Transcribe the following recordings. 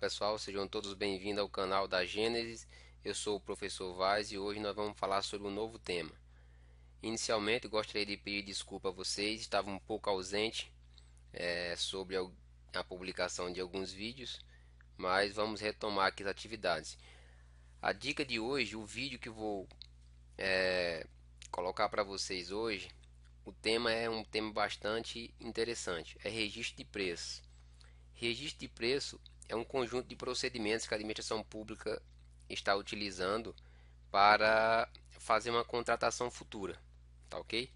pessoal, sejam todos bem-vindos ao canal da Gênesis. Eu sou o professor Vaz e hoje nós vamos falar sobre um novo tema. Inicialmente, gostaria de pedir desculpa a vocês, estava um pouco ausente sobre a publicação de alguns vídeos, mas vamos retomar aqui as atividades. A dica de hoje, o vídeo que vou colocar para vocês hoje, o tema é um tema bastante interessante, é registro de preços. Registro de preço é um conjunto de procedimentos que a administração pública está utilizando para fazer uma contratação futura, tá ok?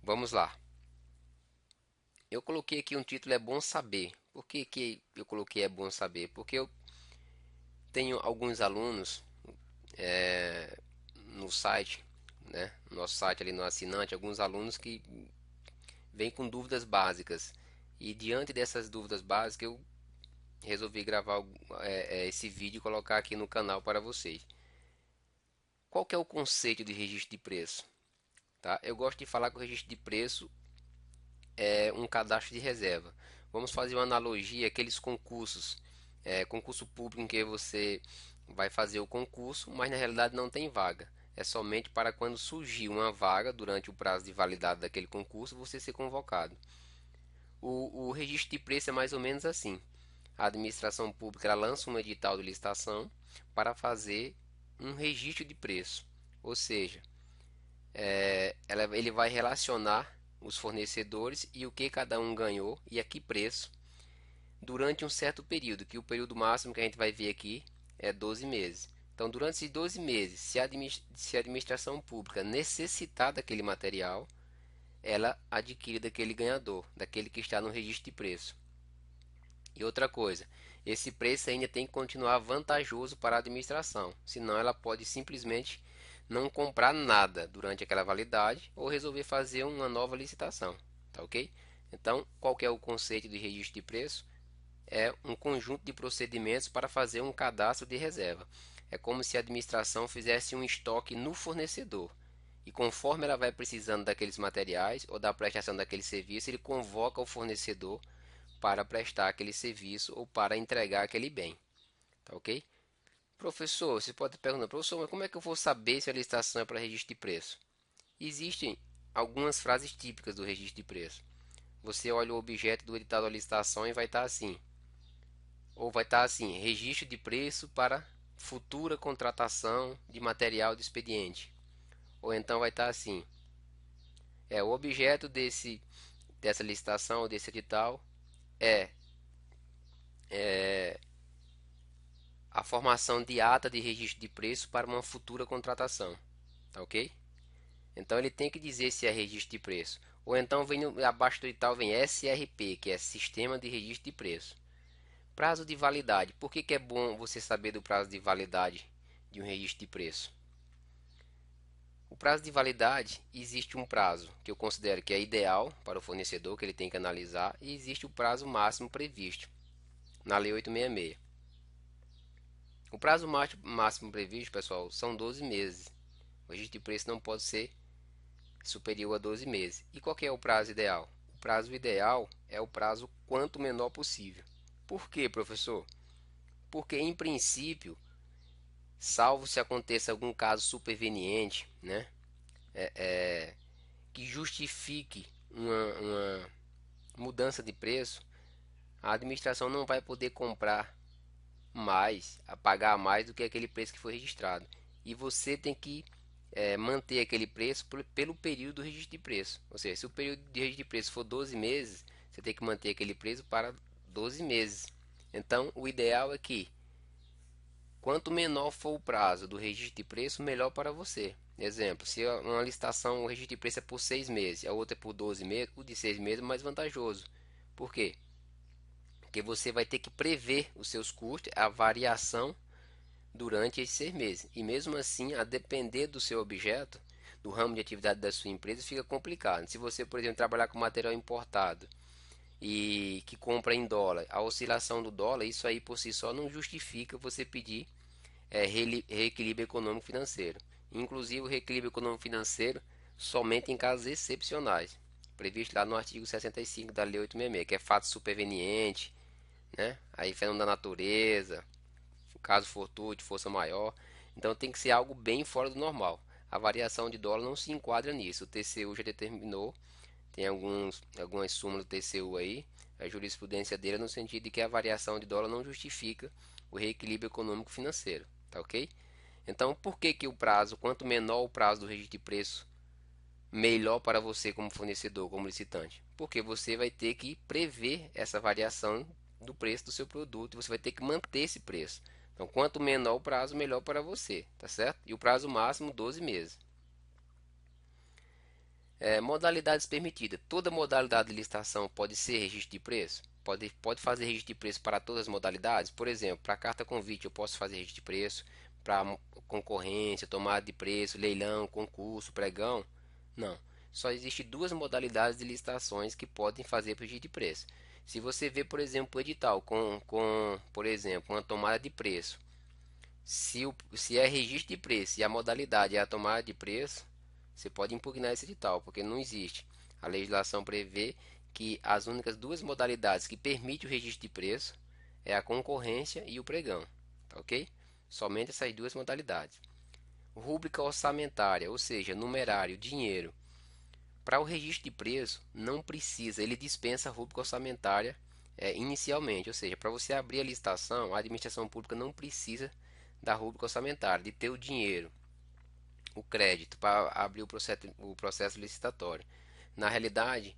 Vamos lá. Eu coloquei aqui um título é bom saber. Por que eu coloquei é bom saber? Porque eu tenho alguns alunos no site, né? No nosso site ali no assinante, alguns alunos que vêm com dúvidas básicas. E diante dessas dúvidas básicas, eu resolvi gravar esse vídeo e colocar aqui no canal para vocês. Qual que é o conceito de registro de preço? Tá? Eu gosto de falar que o registro de preço é um cadastro de reserva. Vamos fazer uma analogia àqueles concursos, concurso público em que você vai fazer o concurso, mas na realidade não tem vaga. É somente para quando surgir uma vaga durante o prazo de validade daquele concurso você ser convocado. O registro de preço é mais ou menos assim. A administração pública ela lança um edital de licitação para fazer um registro de preço, ou seja, ele vai relacionar os fornecedores e o que cada um ganhou e a que preço durante um certo período, que o período máximo que a gente vai ver aqui é 12 meses. Então, durante esses 12 meses, se a administração pública necessitar daquele material, ela adquire daquele ganhador, daquele que está no registro de preço. E outra coisa, esse preço ainda tem que continuar vantajoso para a administração, senão ela pode simplesmente não comprar nada durante aquela validade ou resolver fazer uma nova licitação, tá ok? Então, qual que é o conceito de registro de preço? É um conjunto de procedimentos para fazer um cadastro de reserva. É como se a administração fizesse um estoque no fornecedor. E conforme ela vai precisando daqueles materiais ou da prestação daquele serviço, ele convoca o fornecedor para prestar aquele serviço ou para entregar aquele bem. Tá ok? Professor, você pode perguntar, professor, mas como é que eu vou saber se a licitação é para registro de preço? Existem algumas frases típicas do registro de preço. Você olha o objeto do edital da licitação e vai estar assim, ou vai estar assim, registro de preço para futura contratação de material de expediente. Ou então vai estar assim, o objeto dessa licitação ou desse edital é a formação de ata de registro de preço para uma futura contratação, tá ok? Então ele tem que dizer se é registro de preço. Ou então vem abaixo do edital vem SRP, que é Sistema de Registro de Preço. Prazo de validade. Por que é bom você saber do prazo de validade de um registro de preço? O prazo de validade, existe um prazo que eu considero que é ideal para o fornecedor, que ele tem que analisar, e existe o prazo máximo previsto na Lei 866. O prazo máximo previsto, pessoal, são 12 meses. O registro de preço não pode ser superior a 12 meses. E qual que é o prazo ideal? O prazo ideal é o prazo quanto menor possível. Por quê, professor? Porque, em princípio, salvo se aconteça algum caso superveniente, né, que justifique uma mudança de preço, a administração não vai poder comprar mais, a pagar mais do que aquele preço que foi registrado. E você tem que manter aquele preço pelo período do registro de preço. Ou seja, se o período de registro de preço for 12 meses, você tem que manter aquele preço para 12 meses. Então, o ideal é que quanto menor for o prazo do registro de preço, melhor para você. Exemplo, se uma licitação, o registro de preço é por 6 meses, a outra é por 12 meses, o de 6 meses é mais vantajoso. Por quê? Porque você vai ter que prever os seus custos, a variação durante esses 6 meses. E mesmo assim, a depender do seu objeto, do ramo de atividade da sua empresa, fica complicado. Se você, por exemplo, trabalhar com material importado e que compra em dólar, a oscilação do dólar, isso aí por si só não justifica você pedir reequilíbrio econômico financeiro. Inclusive o reequilíbrio econômico financeiro somente em casos excepcionais, previsto lá no artigo 65 da Lei 866, que é fato superveniente, né? Aí fenômeno da natureza, caso fortuito, força maior. Então tem que ser algo bem fora do normal. A variação de dólar não se enquadra nisso. O TCU já determinou, tem algumas súmulas do TCU aí, a jurisprudência dele é no sentido de que a variação de dólar não justifica o reequilíbrio econômico financeiro, tá ok? Então, por que que o prazo, quanto menor o prazo do registro de preço, melhor para você como fornecedor, como licitante? Porque você vai ter que prever essa variação do preço do seu produto, você vai ter que manter esse preço. Então, quanto menor o prazo, melhor para você, tá certo? E o prazo máximo, 12 meses. Modalidades permitidas. Toda modalidade de licitação pode ser registro de preço? Pode fazer registro de preço para todas as modalidades? Por exemplo, para carta convite eu posso fazer registro de preço, para concorrência, tomada de preço, leilão, concurso, pregão? Não. Só existe duas modalidades de licitações que podem fazer registro de preço. Se você vê, por exemplo, o edital por exemplo, uma tomada de preço, se é registro de preço e a modalidade é a tomada de preço, você pode impugnar esse edital, porque não existe. A legislação prevê que as únicas duas modalidades que permitem o registro de preço é a concorrência e o pregão, tá ok? Somente essas duas modalidades. Rúbrica orçamentária, ou seja, numerário, dinheiro. Para o registro de preço, não precisa, ele dispensa a rúbrica orçamentária inicialmente, ou seja, para você abrir a licitação, a administração pública não precisa da rúbrica orçamentária, de ter o dinheiro, o crédito para abrir o processo licitatório. Na realidade,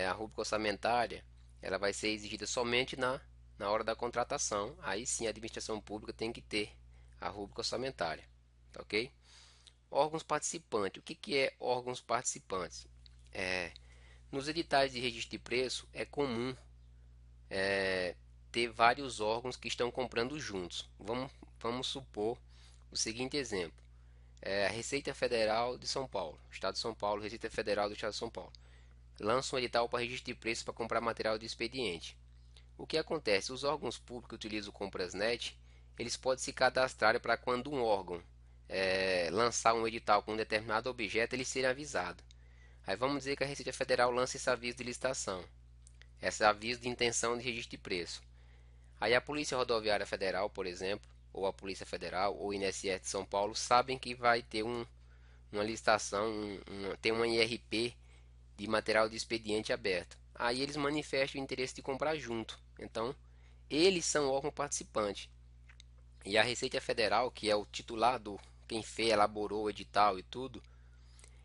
a rúbrica orçamentária ela vai ser exigida somente na hora da contratação. Aí sim a administração pública tem que ter a rúbrica orçamentária. Tá ok? Órgãos participantes. O que é órgãos participantes? Nos editais de registro de preço é comum ter vários órgãos que estão comprando juntos. Vamos supor o seguinte exemplo. A Receita Federal de São Paulo, Estado de São Paulo, Receita Federal do Estado de São Paulo, lança um edital para registro de preço para comprar material de expediente. O que acontece? Os órgãos públicos que utilizam o Comprasnet, eles podem se cadastrar para quando um órgão lançar um edital com um determinado objeto, eles serem avisados. Aí vamos dizer que a Receita Federal lança esse aviso de licitação, esse aviso de intenção de registro de preço. Aí a Polícia Rodoviária Federal, por exemplo, ou a Polícia Federal, ou o INSS de São Paulo, sabem que vai ter uma licitação, tem uma IRP de material de expediente aberto. Aí eles manifestam o interesse de comprar junto. Então, eles são o órgão participante. E a Receita Federal, que é o titular do quem fez, elaborou o edital e tudo,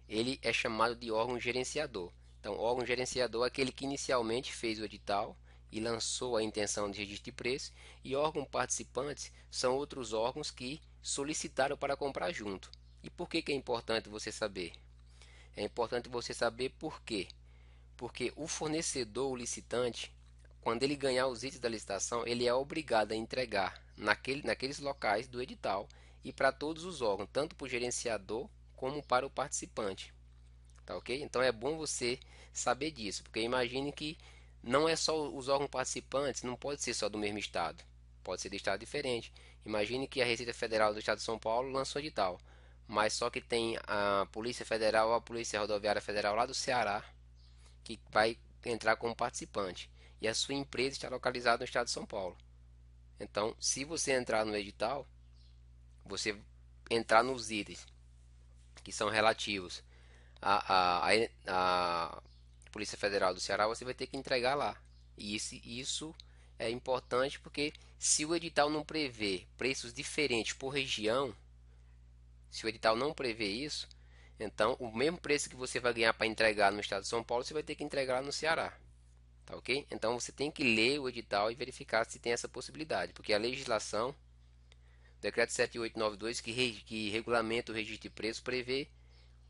ele é chamado de órgão gerenciador. Então, órgão gerenciador é aquele que inicialmente fez o edital e lançou a intenção de registro de preço, e órgão participantes são outros órgãos que solicitaram para comprar junto. E por que é importante você saber? É importante você saber por quê. Porque o fornecedor, o licitante, quando ele ganhar os itens da licitação, ele é obrigado a entregar naqueles locais do edital e para todos os órgãos, tanto para o gerenciador como para o participante. Tá ok? Então é bom você saber disso, porque imagine que não é só os órgãos participantes, não pode ser só do mesmo estado, pode ser de estado diferente. Imagine que a Receita Federal do Estado de São Paulo lançou edital, mas só que tem a Polícia Federal ou a Polícia Rodoviária Federal lá do Ceará que vai entrar como participante e a sua empresa está localizada no estado de São Paulo. Então, se você entrar no edital, você entrar nos itens que são relativos à Polícia Federal do Ceará, você vai ter que entregar lá. E isso é importante porque se o edital não prevê preços diferentes por região, se o edital não prevê isso, então o mesmo preço que você vai ganhar para entregar no estado de São Paulo, você vai ter que entregar no Ceará. Tá ok? Então você tem que ler o edital e verificar se tem essa possibilidade, porque a legislação, o decreto 7892 que regulamenta o registro de preço, prevê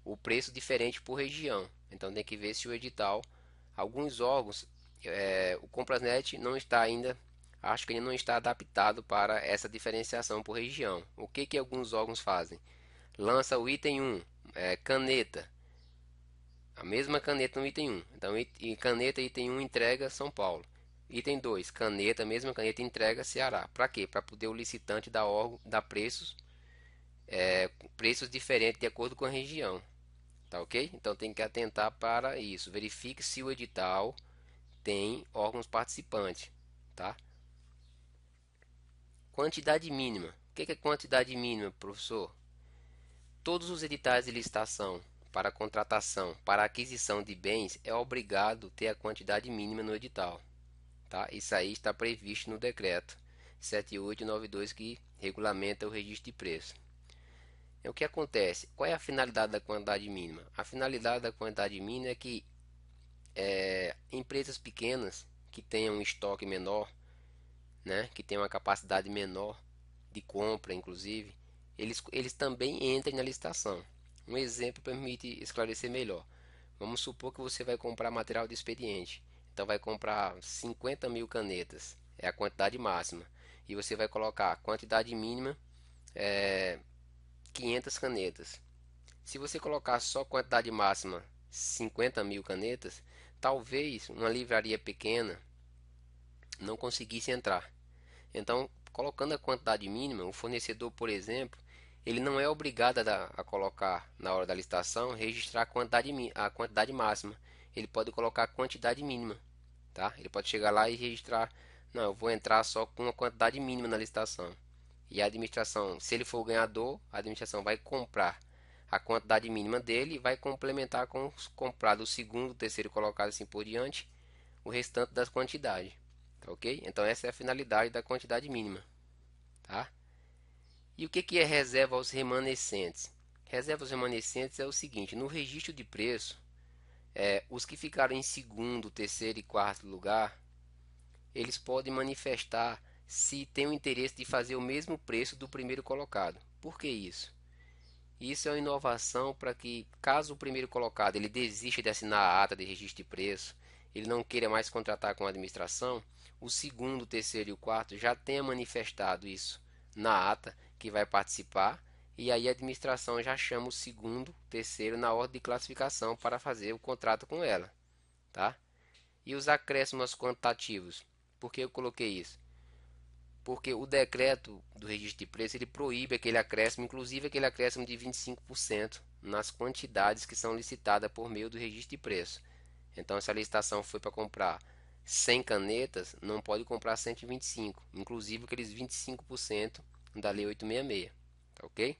o preço diferente por região. Então tem que ver se o edital, alguns órgãos, o Comprasnet não está ainda, acho que ele não está adaptado para essa diferenciação por região. O que que alguns órgãos fazem? Lança o item 1, caneta, a mesma caneta no item 1. Então, caneta item 1 entrega São Paulo. Item 2, caneta, mesma caneta entrega Ceará. Para quê? Para poder o licitante dar preços diferentes de acordo com a região. Tá ok? Então tem que atentar para isso. Verifique se o edital tem órgãos participantes. Tá? Quantidade mínima. O que é quantidade mínima, professor? Todos os editais de licitação para contratação, para aquisição de bens, é obrigado ter a quantidade mínima no edital. Tá? Isso aí está previsto no decreto 7892 que regulamenta o registro de preço. O que acontece? Qual é a finalidade da quantidade mínima? A finalidade da quantidade mínima é que empresas pequenas que tenham um estoque menor, né, que tenham uma capacidade menor de compra, inclusive, eles também entrem na licitação. Um exemplo permite esclarecer melhor. Vamos supor que você vai comprar material de expediente. Então vai comprar 50 mil canetas, é a quantidade máxima. E você vai colocar a quantidade mínima, 500 canetas. Se você colocar só quantidade máxima 50 mil canetas, talvez uma livraria pequena não conseguisse entrar. Então, colocando a quantidade mínima, o fornecedor, por exemplo, ele não é obrigado a colocar na hora da licitação, registrar a quantidade máxima. Ele pode colocar a quantidade mínima, tá? Ele pode chegar lá e registrar, não, eu vou entrar só com uma quantidade mínima na licitação. E a administração, se ele for o ganhador, a administração vai comprar a quantidade mínima dele e vai complementar com comprar do segundo, terceiro colocado assim por diante, o restante das quantidades. Tá, ok? Então essa é a finalidade da quantidade mínima, tá? E o que é reserva aos remanescentes? Reserva aos remanescentes é o seguinte: no registro de preço, os que ficaram em segundo, terceiro e quarto lugar, eles podem manifestar se tem o interesse de fazer o mesmo preço do primeiro colocado. Por que isso? Isso é uma inovação para que, caso o primeiro colocado ele desista de assinar a ata de registro de preço, ele não queira mais contratar com a administração, o segundo, o terceiro e o quarto já tenha manifestado isso na ata que vai participar, e aí a administração já chama o segundo, terceiro na ordem de classificação para fazer o contrato com ela, tá? E os acréscimos quantitativos, por que eu coloquei isso? Porque o decreto do registro de preço ele proíbe aquele acréscimo, inclusive aquele acréscimo de 25% nas quantidades que são licitadas por meio do registro de preço. Então, se a licitação foi para comprar 100 canetas, não pode comprar 125, inclusive aqueles 25% da Lei 866, tá ok?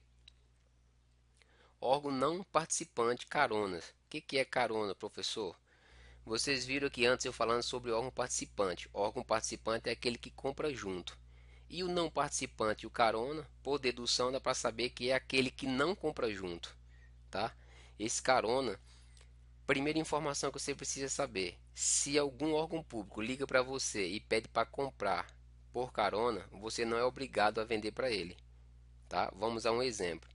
Órgão não participante, caronas. O que é carona, professor? Vocês viram aqui antes eu falando sobre órgão participante. Órgão participante é aquele que compra junto. E o não participante, o carona, por dedução dá para saber que é aquele que não compra junto, tá? Esse carona, primeira informação que você precisa saber: se algum órgão público liga para você e pede para comprar por carona, você não é obrigado a vender para ele, tá? Vamos a um exemplo.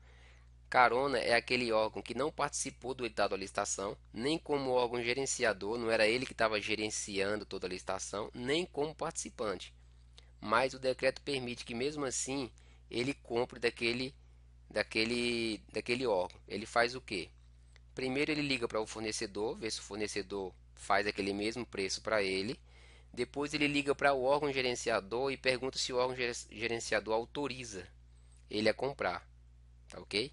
Carona é aquele órgão que não participou do edital da licitação, nem como órgão gerenciador, não era ele que estava gerenciando toda a licitação, nem como participante. Mas o decreto permite que mesmo assim ele compre daquele órgão. Ele faz o quê? Primeiro ele liga para o fornecedor, vê se o fornecedor faz aquele mesmo preço para ele. Depois ele liga para o órgão gerenciador e pergunta se o órgão gerenciador autoriza ele a comprar, tá ok?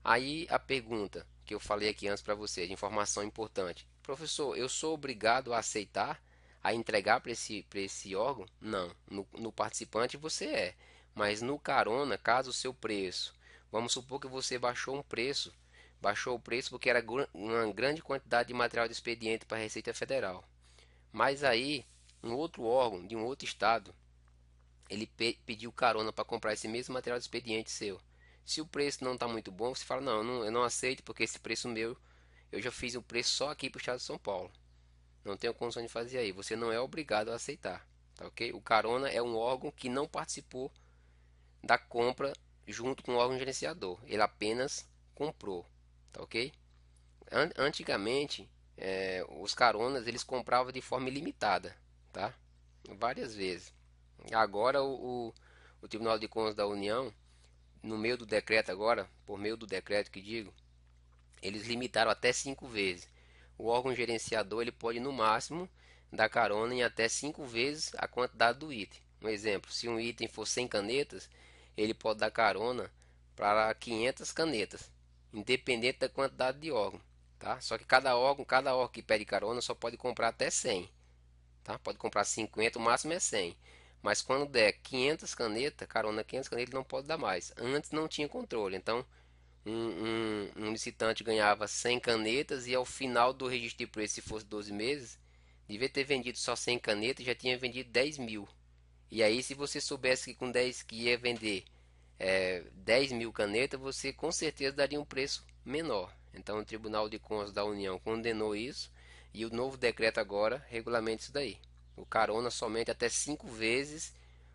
Aí a pergunta que eu falei aqui antes para você, de informação importante: professor, eu sou obrigado a aceitar, a entregar para esse órgão? Não, no participante você é, mas no carona, caso o seu preço, vamos supor que você baixou o preço porque era uma grande quantidade de material de expediente para a Receita Federal, mas aí um outro órgão de um outro estado ele pediu carona para comprar esse mesmo material de expediente seu. Se o preço não está muito bom, você fala, não, eu não aceito porque esse preço meu, eu já fiz o preço só aqui para o estado de São Paulo. Não tenho condição de fazer aí. Você não é obrigado a aceitar, tá ok? O carona é um órgão que não participou da compra junto com o órgão gerenciador. Ele apenas comprou, tá ok? Antigamente, os caronas eles compravam de forma ilimitada, tá? Várias vezes. Agora o Tribunal de Contas da União, no meio do decreto agora, por meio do decreto que digo, eles limitaram até 5 vezes. O órgão gerenciador ele pode no máximo dar carona em até 5 vezes a quantidade do item. Um exemplo, se um item for 100 canetas, ele pode dar carona para 500 canetas, independente da quantidade de órgão, tá? Só que cada órgão que pede carona só pode comprar até 100, tá? Pode comprar 50, o máximo é 100. Mas quando der 500 canetas, carona 500 canetas, ele não pode dar mais. Antes não tinha controle. Então, um licitante ganhava 100 canetas e ao final do registro de preço, se fosse 12 meses, devia ter vendido só 100 canetas e já tinha vendido 10 mil. E aí, se você soubesse que com 10 que ia vender 10 mil canetas, você com certeza daria um preço menor. Então, o Tribunal de Contas da União condenou isso e o novo decreto agora regulamenta isso daí. O carona somente até 5 vezes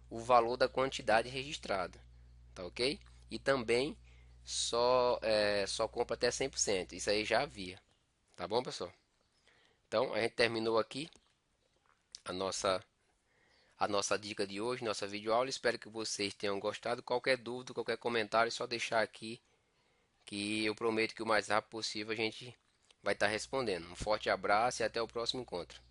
o valor da quantidade registrada, tá ok? E também só compra até 100%. Isso aí já havia, tá bom, pessoal? Então, a gente terminou aqui a nossa dica de hoje, nossa videoaula. Espero que vocês tenham gostado. Qualquer dúvida, qualquer comentário, é só deixar aqui que eu prometo que o mais rápido possível a gente vai estar respondendo. Um forte abraço e até o próximo encontro.